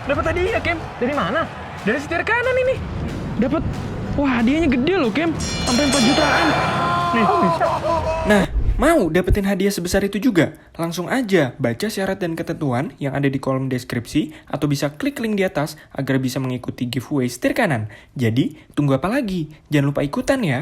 dapat hadiah, Kem. Dari mana? Dari setir kanan ini. Dapat. Wah, hadiahnya gede loh, Kem. Sampai 4 jutaan. Nih. Nah, mau dapetin hadiah sebesar itu juga? Langsung aja baca syarat dan ketentuan yang ada di kolom deskripsi atau bisa klik link di atas agar bisa mengikuti giveaway setir kanan. Jadi, tunggu apa lagi? Jangan lupa ikutan ya.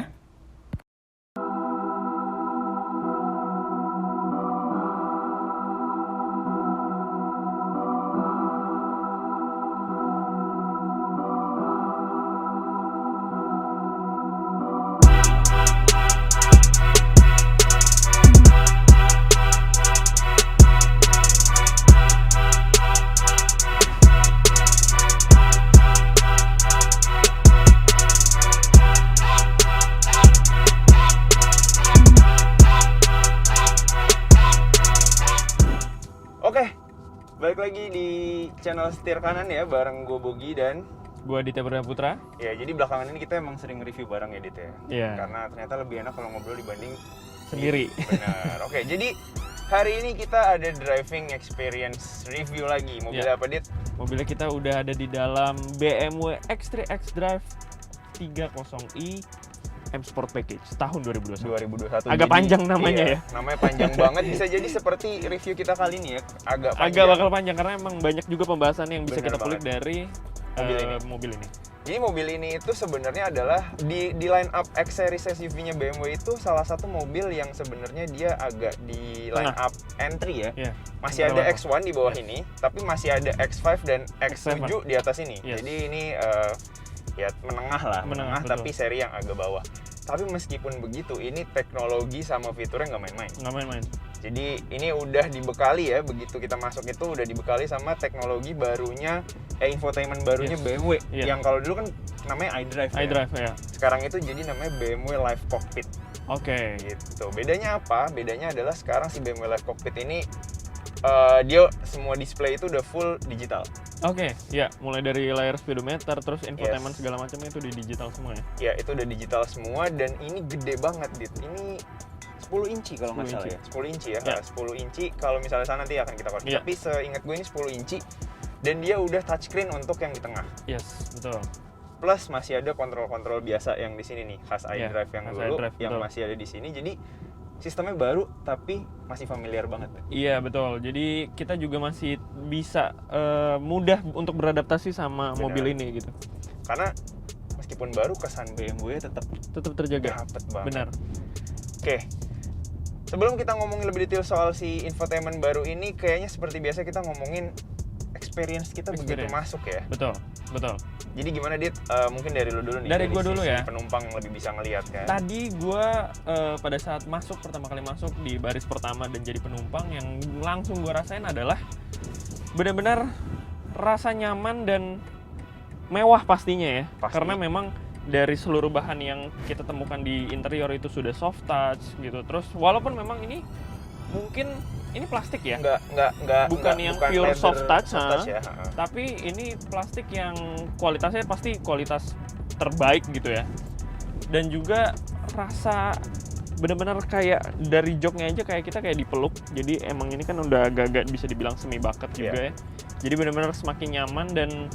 Oke, balik lagi di channel setir kanan ya, bareng gue Bogi dan Gua Aditya Perdana Putra. ya jadi belakangan ini kita emang sering review barang ya, Dit ya. Iya. Karena ternyata lebih enak kalau ngobrol dibanding Sendiri. Benar. Oke, jadi hari ini kita ada driving experience review lagi. Mobil Iya. apa, Dit? Mobilnya kita udah ada di dalam BMW X3 xDrive 30i M Sport Package tahun 2021. 2021. Agak panjang namanya ya. Namanya panjang banget, bisa jadi seperti review kita kali ini ya. Agak panjang. Agak bakal panjang karena emang banyak juga pembahasan yang bisa Bener kita kulik banget. dari Mobil ini. mobil ini. Jadi mobil ini itu sebenarnya adalah di line up X series SUV-nya BMW itu salah satu mobil yang sebenarnya dia agak di line Tengah. up entry ya. Iya. Masih Antara ada level. X1 di bawah Yes. ini, tapi masih ada X5 dan X7 X7 di atas ini. Yes. Jadi ini ya menengah lah, Menengah, betul. tapi seri yang agak bawah. Tapi meskipun begitu, ini teknologi sama fiturnya nggak main-main. Nggak main-main. Jadi ini udah dibekali ya, begitu kita masuk itu udah dibekali sama teknologi barunya, infotainment barunya Yes. BMW. Iya. Yang kalau dulu kan namanya iDrive. Ya. iDrive ya. Sekarang itu jadi namanya BMW Live Cockpit. Oke. Gitu. Bedanya apa? Bedanya adalah sekarang si BMW Live Cockpit ini dia semua display itu udah full digital. Oke, ya mulai dari layar speedometer terus infotainment Yes. segala macamnya itu di digital semua ya. Ya itu udah digital semua dan ini gede banget, Dit. Ini 10 inci kalau nggak 10 salah inci. ya. 10 inci ya. Ya. 10 inci kalau misalnya sana nanti akan kita koreksi. Ya. Tapi seingat gue ini 10 inci dan dia udah touchscreen untuk yang di tengah. Yes, betul. Plus masih ada kontrol-kontrol biasa yang di sini nih, khas Ya, iDrive yang khas dulu iDrive, yang betul. masih ada di sini. Jadi sistemnya baru tapi masih familiar banget. Iya betul. Jadi kita juga masih bisa mudah untuk beradaptasi sama Benar. mobil ini gitu. Karena meskipun baru kesan BMW tetap Tetap terjaga. dapet banget. Benar. Oke. Sebelum kita ngomongin lebih detail soal si infotainment baru ini, kayaknya seperti biasa kita ngomongin experience kita begitu Experience. masuk ya. Betul. Betul. Jadi gimana, Dit? Mungkin dari lu dulu nih. Dari gua dulu sisi ya. Penumpang yang lebih bisa ngelihat kan. Tadi gua pada saat pertama kali masuk di baris pertama dan jadi penumpang, yang langsung gua rasain adalah benar-benar rasa nyaman dan mewah pastinya ya. Pasti. Karena memang dari seluruh bahan yang kita temukan di interior itu sudah soft touch gitu. Terus walaupun memang ini mungkin ini plastik ya, bukan yang pure leather soft touch, ya. tapi ini plastik yang kualitasnya pasti kualitas terbaik gitu ya. Dan juga rasa benar-benar kayak dari joknya aja kayak kita kayak dipeluk. Jadi emang ini kan udah agak-agak bisa dibilang semi bucket juga ya. Jadi benar-benar semakin nyaman dan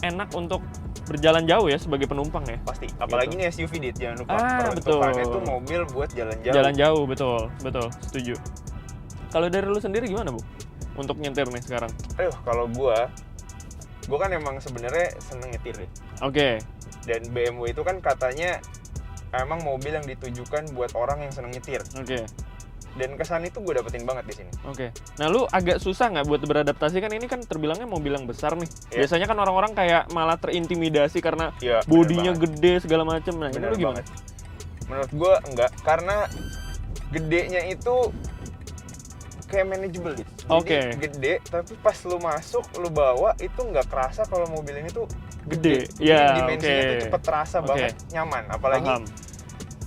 enak untuk berjalan jauh ya sebagai penumpang ya. Pasti. Apalagi Gitu. ini SUV, Dit. Jangan lupa Betul. peruntukannya itu mobil buat jalan jauh. Jalan jauh, betul, setuju. Kalau dari lu sendiri gimana, Bu? Untuk nyetir nih sekarang. Aduh, kalau gua kan emang sebenarnya seneng nyetir ya. Oke. Dan BMW itu kan katanya emang mobil yang ditujukan buat orang yang seneng nyetir. Oke. Dan kesan itu gue dapetin banget di sini. Oke. Nah, lu agak susah nggak buat beradaptasi kan ini kan terbilangnya mobil yang besar nih. Iya. Biasanya kan orang-orang kayak malah terintimidasi karena Iya, bodinya bener gede segala macam. Nah, ini Bener lu gimana? banget. Menurut gue enggak, karena gedenya itu kayak manageable gitu. Jadi Oke. gede, tapi pas lu masuk, lu bawa itu nggak kerasa kalau mobil ini tuh Gede. Jadi Ya, dimensinya oke. tuh cepet terasa Oke. banget, nyaman. Apalagi Paham.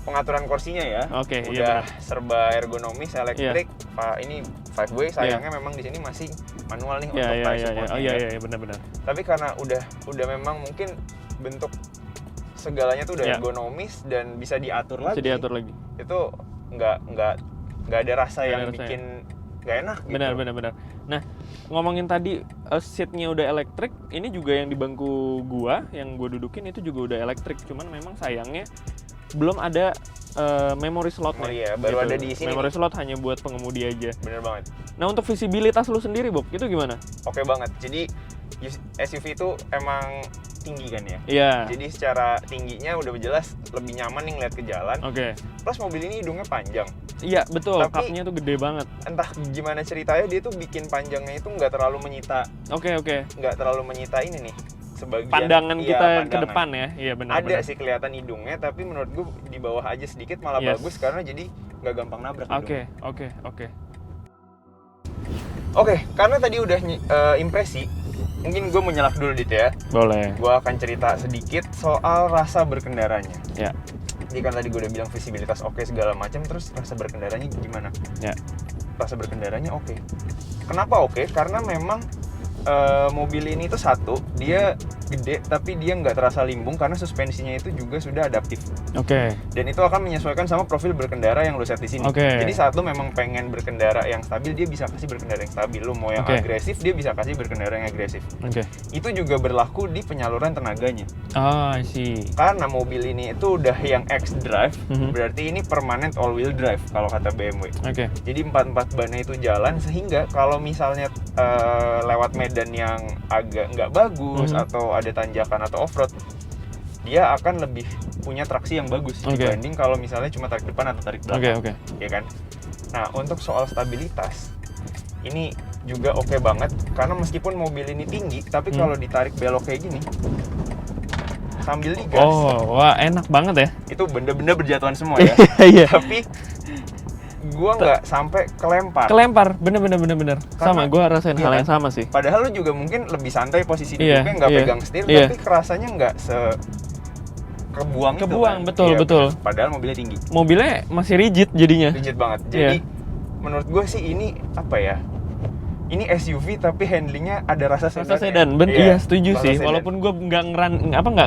pengaturan kursinya ya. Oke, iya udah benar. serba ergonomis, elektrik. Ini 5-way, sayangnya memang di sini masih manual nih Iya, untuk iya, tire iya. supportnya. Oh iya, benar-benar. Tapi karena udah memang mungkin bentuk segalanya tuh udah Iya. ergonomis dan bisa diatur lagi. Bisa diatur lagi. Itu nggak ada rasa Nggak yang ada rasa bikin nggak enak gitu. Benar. Nah, ngomongin tadi seatnya udah elektrik, ini juga yang di bangku gua, yang gua dudukin itu juga udah elektrik. Cuman memang sayangnya belum ada memory slotnya. Oh iya, baru ada di sini Memory nih. slot hanya buat pengemudi aja. Bener banget. Nah, untuk visibilitas lu sendiri, Bob, itu gimana? Oke banget. Jadi SUV itu emang tinggi kan ya. Iya. Jadi secara tingginya udah jelas lebih nyaman nih ngeliat ke jalan. Oke. Plus mobil ini hidungnya panjang. Iya, betul. Tapi- Cupnya tuh gede banget. Entah gimana ceritanya dia tuh bikin panjangnya itu nggak terlalu menyita Oke. ini nih. Sebagian Pandangan iya, kita ke pandangan. depan ya. Iya, benar. Ada sih kelihatan hidungnya, tapi menurut gue di bawah aja sedikit malah Yes. bagus karena jadi nggak gampang nabrak hidungnya. Oke. Oke, karena tadi udah impresi, mungkin gue menyelak dulu Dit ya. Boleh. Gue akan cerita sedikit soal rasa berkendaranya. Ya. Jadi kan tadi gue udah bilang visibilitas oke segala macam, terus rasa berkendaranya gimana? Ya. Rasa berkendaranya oke. Kenapa oke? Karena memang mobil ini tuh satu, dia gede tapi dia nggak terasa limbung karena suspensinya itu juga sudah adaptif. Oke. Dan itu akan menyesuaikan sama profil berkendara yang lu set di sini. Oke. Jadi saat lu memang pengen berkendara yang stabil, dia bisa kasih berkendara yang stabil. Lu mau yang Oke. agresif, dia bisa kasih berkendara yang agresif. Oke. Itu juga berlaku di penyaluran tenaganya. Oh, I see. Karena mobil ini itu udah yang X-Drive, Mhm. berarti ini permanent all-wheel drive kalau kata BMW. Oke. Jadi 4 bannya itu jalan, sehingga kalau misalnya lewat medan yang agak nggak bagus Mhm. atau ada tanjakan atau off-road, dia akan lebih punya traksi yang bagus Oke. dibanding kalau misalnya cuma tarik depan atau tarik belakang. Oke. Ya kan? Nah, untuk soal stabilitas, ini juga oke banget karena meskipun mobil ini tinggi, tapi kalau ditarik belok kayak gini, sambil digas, Oh, wah enak banget ya. itu benda-benda berjatuhan semua ya. Iya. Tapi gua nggak sampai kelempar. Kelempar, bener. Sama, gua rasain Iya hal kan? yang sama sih. Padahal lu juga mungkin lebih santai posisi Iya, duduknya, nggak iya, pegang setir, iya. tapi kerasanya nggak kebuang itu Kebuang, kan. betul, Iya, betul. bener. Padahal mobilnya tinggi, Mobilnya masih rigid jadinya. rigid banget. Iya. Jadi menurut gue sih ini apa ya? Ini SUV tapi handlingnya ada rasa Rasa sedan. sedan, iya setuju rasa sih. sedan. Walaupun gua nggak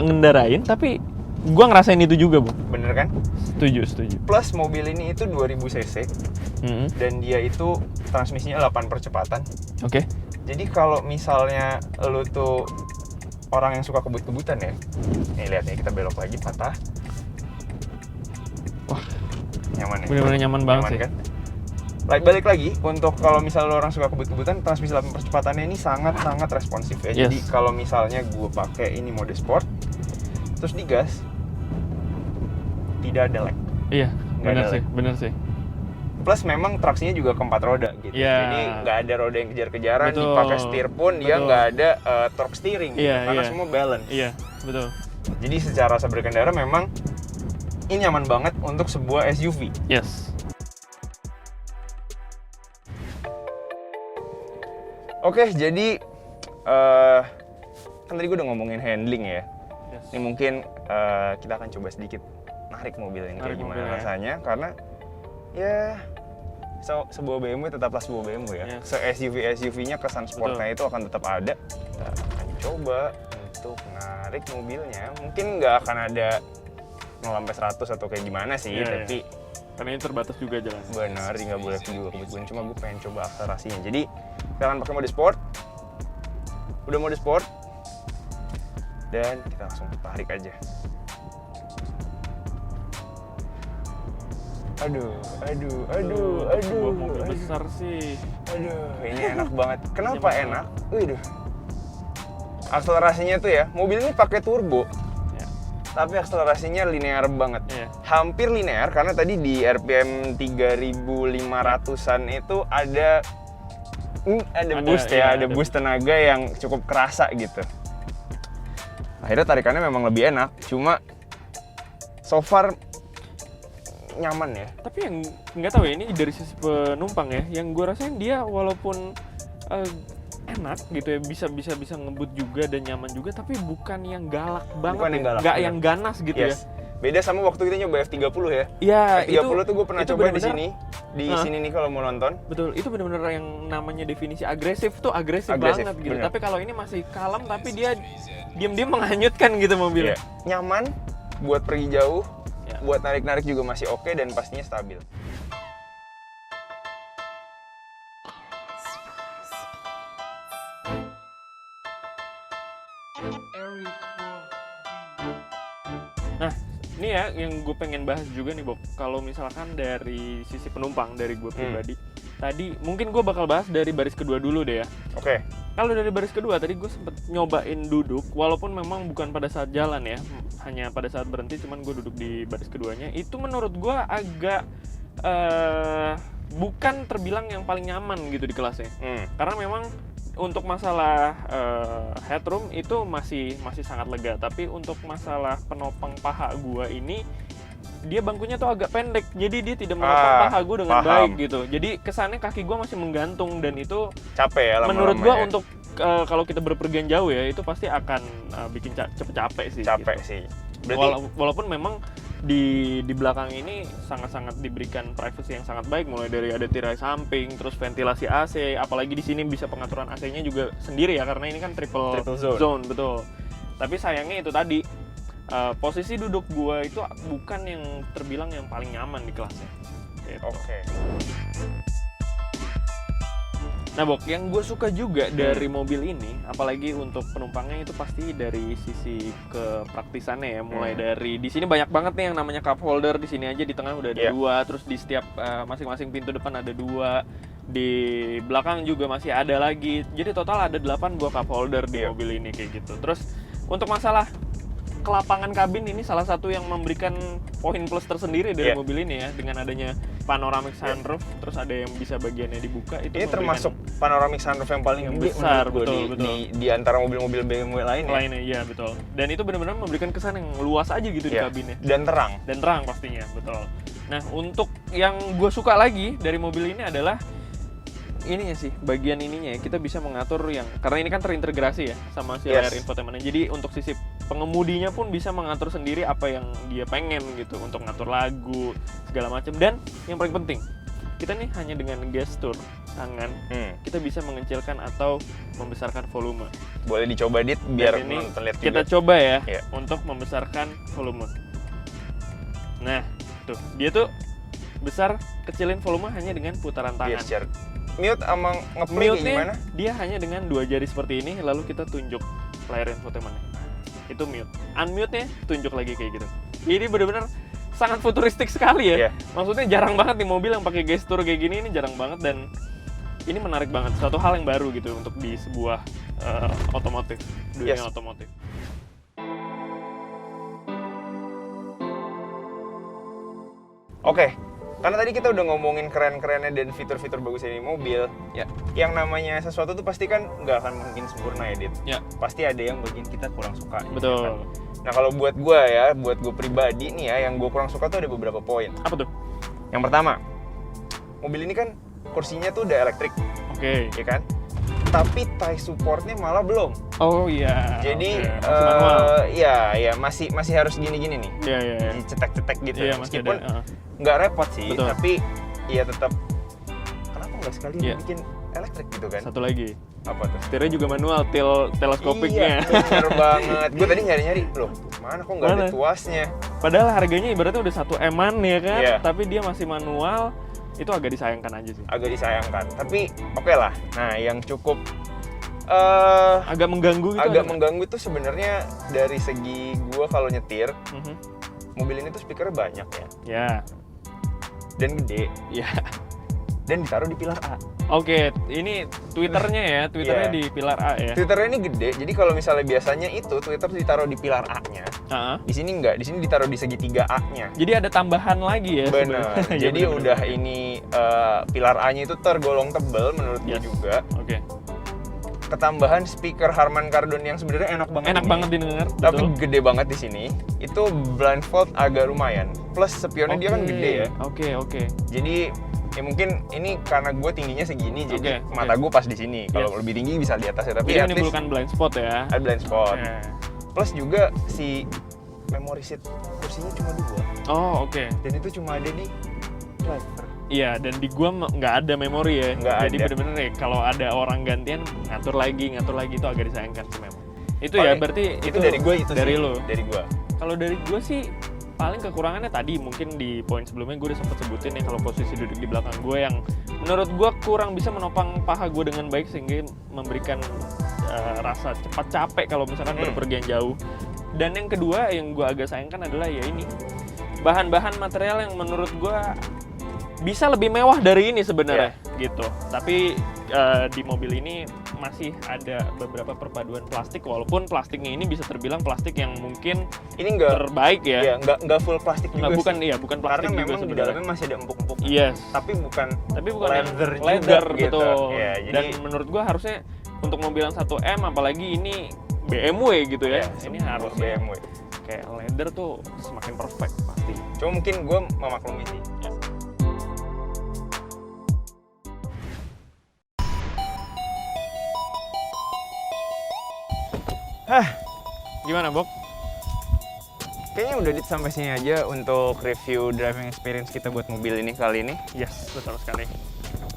ngendarain, tapi gua ngerasain itu juga, Bu. Bener kan? Setuju. Plus mobil ini itu 2000 cc Mhm. dan dia itu transmisinya 8 percepatan. Oke. Jadi kalau misalnya lu tuh orang yang suka kebut-kebutan ya, nih lihat nih, kita belok lagi patah. Wah, nyaman ya? bener-bener nyaman banget sih. Kan? Balik lagi, untuk kalau misalnya lo orang suka kebut-kebutan, transmisi 8 percepatannya ini sangat-sangat responsif ya. Yes. Jadi kalau misalnya gue pakai ini mode sport, terus digas, tidak ada lag. Iya, Nggak ada bener sih. Plus memang traksinya juga keempat roda gitu. Iya. Jadi nggak ada roda yang kejar-kejaran, Betul, dipakai setir pun dia betul. nggak ada torque steering gitu, Iya, karena iya. semua balance. Iya, betul. Jadi secara rasa berkendara memang ini nyaman banget untuk sebuah SUV. Yes. Oke, jadi kan tadi gue udah ngomongin handling ya. Yes. Ini mungkin kita akan coba sedikit narik mobil ini kayak Narik gimana mobilnya. rasanya, karena ya sebuah BMW tetaplah sebuah BMW ya. Yes. Se-SUV-nya kesan sportnya itu akan tetap ada. Kita akan coba untuk narik mobilnya. Mungkin nggak akan ada 0 sampai 100 atau kayak gimana sih, Iya, iya. tapi Karena ini terbatas juga jalan. benar nggak boleh juga kebetulan. Cuma gue pengen coba akselerasinya. Jadi kita akan pakai mode sport. Udah mode sport. Dan kita langsung tarik aja. Aduh. Sebuah mobil besar sih. Aduh, ini enak banget. Kenapa Nyaman enak? Waduh. Akselerasinya tuh ya, mobil ini pakai turbo, Ya. tapi akselerasinya linear banget. Iya. Hampir linear karena tadi di RPM 3500-an itu ada boost ya, iya, ada ada boost tenaga yang cukup kerasa gitu. Akhirnya tarikannya memang lebih enak, cuma so far nyaman ya. Tapi yang nggak tahu ya, ini dari sisi penumpang ya, yang gue rasain dia walaupun enak gitu ya, bisa ngebut juga dan nyaman juga, tapi bukan yang galak banget. Bukan yang ya. galak, Nggak bener. yang ganas gitu ya. Beda sama waktu kita nyoba F30 ya. Iya, F30 tuh gue pernah itu coba di bener-bener- sini. Di Hah? sini nih kalau mau nonton. Betul, itu benar-benar yang namanya definisi agresif tuh agresif Agresif, banget gitu. bener. Tapi kalau ini masih kalem, tapi dia diam-diam menghanyutkan gitu mobilnya. Iya. Nyaman buat pergi jauh, Ya. buat narik-narik juga masih oke dan pastinya stabil. Nah, ini ya yang gue pengen bahas juga nih Bob. Kalau misalkan dari sisi penumpang, dari gue pribadi, tadi mungkin gue bakal bahas dari baris kedua dulu deh ya. Oke. Kalau dari baris kedua tadi gue sempet nyobain duduk, walaupun memang bukan pada saat jalan ya, hanya pada saat berhenti, cuman gue duduk di baris keduanya. Itu menurut gue agak bukan terbilang yang paling nyaman gitu di kelasnya. Karena memang untuk masalah headroom itu masih sangat lega, tapi untuk masalah penopang paha gue ini dia bangkunya tuh agak pendek, jadi dia tidak menopang paha gue dengan baik gitu. Jadi kesannya kaki gue masih menggantung, dan itu Capek ya lama-lama. menurut gue ya. untuk kalau kita berpergian jauh ya, itu pasti akan bikin cepet capek sih. Capek gitu. sih. Berarti Walaupun memang di belakang ini sangat-sangat diberikan privacy yang sangat baik, mulai dari ada tirai samping, terus ventilasi AC, apalagi di sini bisa pengaturan AC-nya juga sendiri ya, karena ini kan triple zone, betul. Tapi sayangnya itu tadi posisi duduk gua itu bukan yang terbilang yang paling nyaman di kelasnya. Gitu. Oke. Nah, Bok, yang gue suka juga dari mobil ini, apalagi untuk penumpangnya, itu pasti dari sisi kepraktisannya ya. Mulai dari di sini banyak banget nih yang namanya cup holder. Di sini aja di tengah udah ada 2, terus di setiap masing-masing pintu depan ada 2, di belakang juga masih ada lagi. Jadi total ada 8 buah cup holder di mobil ini kayak gitu. Terus untuk masalah kelapangan kabin, ini salah satu yang memberikan poin plus tersendiri dari mobil ini ya, dengan adanya panoramic sunroof, terus ada yang bisa bagiannya dibuka. Itu ini termasuk panoramic sunroof yang paling besar, betul. Di antara mobil-mobil BMW lainnya. Iya, betul. Dan itu benar-benar memberikan kesan yang luas aja gitu di kabinnya. Dan terang pastinya, betul. Nah, untuk yang gue suka lagi dari mobil ini adalah ininya sih, bagian ininya ya, kita bisa mengatur yang, karena ini kan terintegrasi ya sama si layar infotainment. Jadi untuk sisi pengemudinya pun bisa mengatur sendiri apa yang dia pengen gitu, untuk ngatur lagu segala macam. Dan yang paling penting, kita nih hanya dengan gestur tangan kita bisa mengecilkan atau membesarkan volume. Boleh dicoba Dit biar nonton lihat juga. Kita coba ya untuk membesarkan volume. Nah, tuh dia tuh besar kecilin volume hanya dengan putaran tangan. Mute sama nge-play gimana? Dia hanya dengan 2 jari seperti ini, lalu kita tunjuk layar infotainment-nya. Itu mute. Unmute-nya tunjuk lagi kayak gitu. Ini benar-benar sangat futuristik sekali ya. Maksudnya jarang banget di mobil yang pakai gestur kayak gini, ini jarang banget, dan ini menarik banget. Suatu hal yang baru gitu untuk di sebuah otomotif, dunia otomotif. Oke. Karena tadi kita udah ngomongin keren-kerennya dan fitur-fitur bagusnya di mobil. Yang namanya sesuatu tuh pasti kan nggak akan mungkin sempurna ya, Dit. Pasti ada yang bagian kita kurang suka. Betul. Kan? Nah, kalau buat gue pribadi nih ya, yang gue kurang suka tuh ada beberapa poin. Apa tuh? Yang pertama, mobil ini kan kursinya tuh udah elektrik. Oke. Ya kan? Tapi tie supportnya malah belum. Oh iya. Jadi masih harus gini-gini nih. Iya. Cetek-cetek gitu. Meskipun nggak repot sih, betul. tapi ya tetap kenapa nggak sekali bikin elektrik gitu kan? Satu lagi. Apa tuh? Setirnya juga manual, teleskopiknya. Iya, bener banget. Gue tadi nyari-nyari, loh mana kok nggak ada tuasnya? Padahal harganya ibaratnya udah 1 M-an ya kan? Tapi dia masih manual. Itu agak disayangkan aja sih. Agak disayangkan, tapi oke lah. Nah, yang cukup agak mengganggu itu. Mengganggu itu sebenarnya dari segi gue kalau nyetir, mobil ini tuh speakernya banyak ya. Ya. Dan gede. Ya. Dan ditaruh di pilar A. Oke, ini Twitternya ya, Twitternya di pilar A ya. Twitternya ini gede, jadi kalau misalnya biasanya itu Twitter ditaruh di pilar A-nya. Di sini enggak, di sini ditaruh di segitiga A-nya. Jadi ada tambahan lagi ya. Benar. Jadi udah ini pilar A-nya itu tergolong tebal menurut gue juga. Oke. Ketambahan speaker Harman Kardon yang sebenarnya enak banget. Enak banget didengar. Tapi gede banget di sini. Itu blindfold agak lumayan. Plus spionnya dia kan gede ya. Oke. Jadi ya mungkin ini karena gue tingginya segini, jadi mata gue pas di sini. Kalau lebih tinggi bisa di atas ya. Tapi jadi menimbulkan blind spot ya. Ada blind spot. Plus juga si memory seat kursinya cuma 2. Oh oke. Dan itu cuma ada di driver. Iya, dan di gua nggak ada memori ya. Jadi bener-bener ya kalau ada orang gantian ngatur lagi itu agak disayangkan sih memang. Itu ya berarti itu dari gue itu dari sih. lo. Dari gue. Kalau dari gua sih paling kekurangannya tadi mungkin di poin sebelumnya gue udah sempat sebutin ya, kalau posisi duduk di belakang gue yang menurut gue kurang bisa menopang paha gue dengan baik sehingga memberikan rasa cepat capek kalau misalkan berpergian jauh. Dan yang kedua yang gue agak sayangkan adalah ya ini, bahan-bahan material yang menurut gue bisa lebih mewah dari ini sebenarnya gitu. Tapi di mobil ini masih ada beberapa perpaduan plastik, walaupun plastiknya ini bisa terbilang plastik yang mungkin Ini nggak terbaik ya. Iya, nggak full plastik juga Bukan, sih. iya, bukan plastik Karena juga memang di sebenarnya. dalamnya masih ada empuk-empuk. Yes. Tapi bukan yang leather juga leather gitu. betul. Ya, jadi Dan menurut gua harusnya untuk mobil yang 1M, apalagi ini BMW gitu ya, ini sebuah harusnya BMW. kayak leather tuh semakin perfect pasti. Cuma mungkin gue memaklumi sih. Gimana, Bob? Kayaknya udah sampai sini aja untuk review driving experience kita buat mobil ini kali ini. Yes, betul sekali.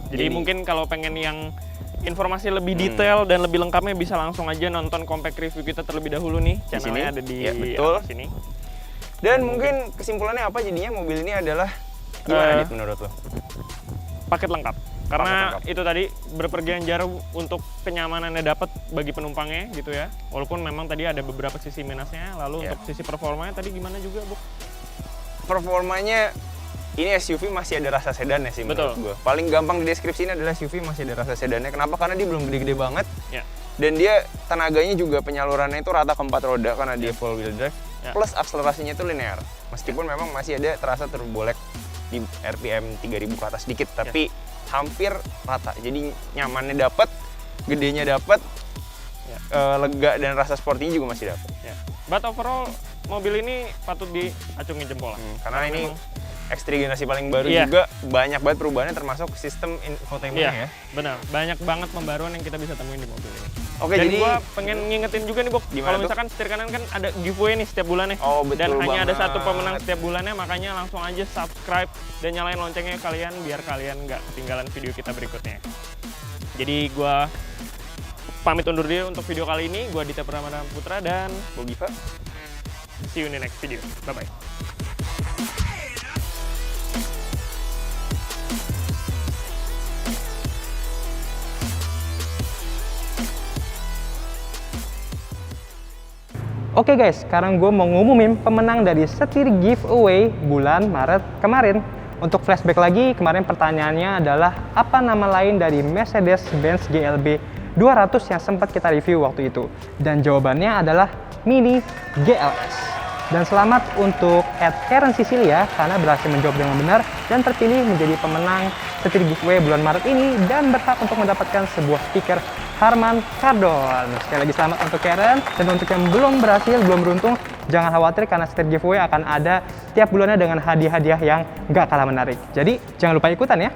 Jadi mungkin kalau pengen yang informasi lebih detail dan lebih lengkapnya bisa langsung aja nonton compact review kita terlebih dahulu nih. Channelnya ada di ya, betul. sini. Dan mungkin kesimpulannya apa jadinya mobil ini adalah gimana Dit, menurut lo? Paket lengkap. Karena lengkap. itu tadi berpergian jauh untuk kenyamanannya dapat bagi penumpangnya gitu ya. Walaupun memang tadi ada beberapa sisi minusnya, lalu untuk sisi performanya tadi gimana juga, Bu? Performanya ini SUV masih ada rasa sedannya sih menurut gue. Paling gampang di deskripsi ini adalah SUV masih ada rasa sedannya. Kenapa? Karena dia belum gede-gede banget. Ya. Dan dia tenaganya juga penyalurannya itu rata ke 4 roda karena dia full wheel drive. Ya. Plus akselerasinya itu linear. Meskipun memang masih ada terasa turbo lag di RPM 3000 ke atas dikit, tapi hampir rata. Jadi nyamannya dapat, gedenya dapat, lega dan rasa sportinya juga masih dapat. Ya. But overall mobil ini patut diacungi jempol lah. Karena ini X3 generasi paling baru Iya. juga banyak banget perubahannya termasuk sistem infotainment ya. Benar. Banyak banget pembaruan yang kita bisa temuin di mobil ini. Oke, Dan jadi gua pengen ngingetin juga nih, Bok. Gimana Kalau tuh? misalkan setir kanan kan ada giveaway nih setiap bulannya. Oh, betul Dan hanya ada banget. satu pemenang setiap bulannya, makanya langsung aja subscribe dan nyalain loncengnya kalian biar kalian nggak ketinggalan video kita berikutnya. Jadi gua pamit undur diri untuk video kali ini. Gua Dita Pramana Putra dan Bogiva. see you in the next video. Bye-bye. Oke guys, sekarang gue mau ngumumin pemenang dari setir giveaway bulan Maret kemarin. Untuk flashback lagi, kemarin pertanyaannya adalah apa nama lain dari Mercedes-Benz GLB 200 yang sempat kita review waktu itu. Dan jawabannya adalah Mini GLS. Dan selamat untuk Karen Cecilia karena berhasil menjawab dengan benar dan terpilih menjadi pemenang setir giveaway bulan Maret ini dan berhak untuk mendapatkan sebuah stiker Harman Kardon. Sekali lagi selamat untuk Karen, dan untuk yang belum berhasil, belum beruntung, jangan khawatir karena setir giveaway akan ada tiap bulannya dengan hadiah-hadiah yang gak kalah menarik. Jadi jangan lupa ikutan ya.